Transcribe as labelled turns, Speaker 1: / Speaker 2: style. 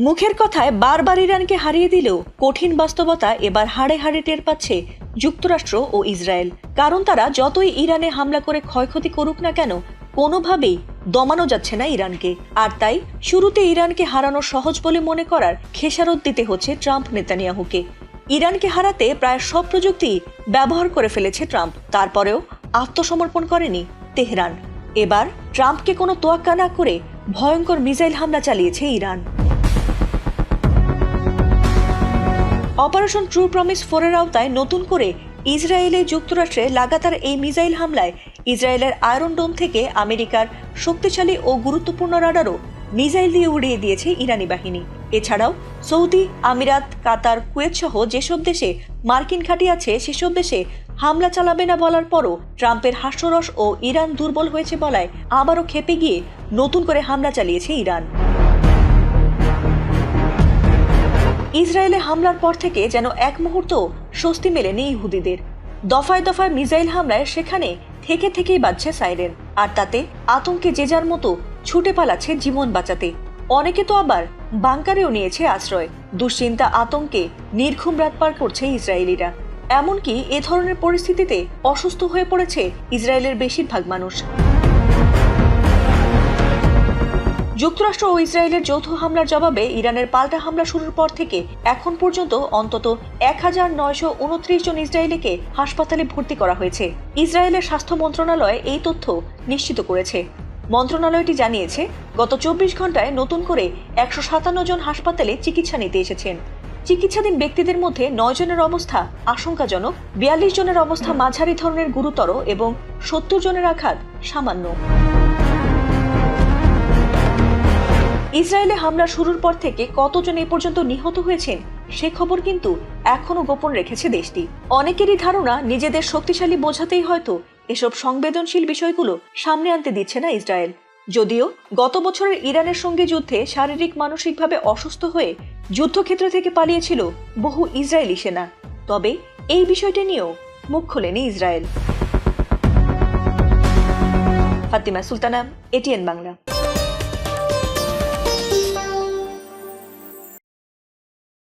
Speaker 1: মুখের কথায় বারবার ইরানকে হারিয়ে দিলেও কঠিন বাস্তবতা এবার হাড়ে হাড়ে টের পাচ্ছে যুক্তরাষ্ট্র ও ইসরায়েল। কারণ তারা যতই ইরানে হামলা করে ক্ষয়ক্ষতি করুক না কেন, কোনোভাবেই দমানো যাচ্ছে না ইরানকে। আর তাই শুরুতে ইরানকে হারানো সহজ বলে মনে করার খেসারত দিতে হচ্ছে ট্রাম্প নেতানিয়াহুকে। ইরানকে হারাতে প্রায় সব প্রযুক্তি ব্যবহার করে ফেলেছে ট্রাম্প, তারপরেও আত্মসমর্পণ করেনি তেহরান। এবার ট্রাম্পকে কোনো তোয়াক্কা না করে ভয়ঙ্কর মিসাইল হামলা চালিয়েছে ইরান। অপারেশন ট্রু প্রমিস 4-এর আওতায় নতুন করে ইসরায়েলে যুক্তরাষ্ট্রে লাগাতার এই মিসাইল হামলায় ইসরায়েলের আয়রন ডোম থেকে আমেরিকার শক্তিশালী ও গুরুত্বপূর্ণ রাডারও মিসাইল দিয়ে উড়িয়ে দিয়েছে ইরানি বাহিনী। এছাড়াও সৌদি, আমিরাত, কাতার, কুয়েত সহ যেসব দেশে মার্কিন ঘাঁটি আছে সেসব দেশে হামলা চালাবে না বলার পরও ট্রাম্পের হাস্যরস ও ইরান দুর্বল হয়েছে বলায় আবারও খেপে গিয়ে নতুন করে হামলা চালিয়েছে ইরান। ইসরায়েলে হামলার পর থেকে যেন এক মুহূর্ত স্বস্তি মেলেনি ইহুদিদের। দফায় দফায় মিসাইল হামলায় সেখানে থেকেই বাজছে সাইরেন, আর তাতে আতঙ্কে যে যার মতো ছুটে পালাচ্ছে জীবন বাঁচাতে। অনেকে তো আবার বাংকারেও নিয়েছে আশ্রয়। দুশ্চিন্তা, আতঙ্কে নির্ঘুম রাত পার করছে ইসরায়েলিরা। এমনকি এ ধরনের পরিস্থিতিতে অসুস্থ হয়ে পড়েছে ইসরায়েলের বেশিরভাগ মানুষ। যুক্তরাষ্ট্র ও ইসরায়েলের যৌথ হামলার জবাবে ইরানের পাল্টা হামলা শুরুর পর থেকে এখন পর্যন্ত অন্তত 1929 জন ইসরায়েলিকে হাসপাতালে ভর্তি করা হয়েছে। ইসরায়েলের স্বাস্থ্য মন্ত্রণালয় এই তথ্য নিশ্চিত করেছে। মন্ত্রণালয়টি জানিয়েছে, গত 24 ঘন্টায় নতুন করে 157 জন হাসপাতালে চিকিৎসা নিতে এসেছেন। চিকিৎসাধীন ব্যক্তিদের মধ্যে 9 জনের অবস্থা আশঙ্কাজনক, 42 জনের অবস্থা মাঝারি ধরনের গুরুতর এবং 70 জনের আঘাত সামান্য। ইসরায়েলে হামলা শুরুর পর থেকে কতজন এ পর্যন্ত নিহত হয়েছেন সে খবর কিন্তু এখনো গোপন রেখেছে দেশটি। অনেকেরই ধারণা, নিজেদের শক্তিশালী বোঝাতেই হয়তো এসব সংবেদনশীল বিষয়গুলো সামনে আনতে দিচ্ছে না ইসরায়েল। যদিও গত বছরের ইরানের সঙ্গে যুদ্ধে শারীরিক মানসিকভাবে অসুস্থ হয়ে যুদ্ধক্ষেত্র থেকে পালিয়েছিল বহু ইসরায়েলি সেনা, তবে এই বিষয়টি নিয়েও মুখ খোলেনি ইসরায়েল। ফাতিমা সুলতানা, এটিএন বাংলা।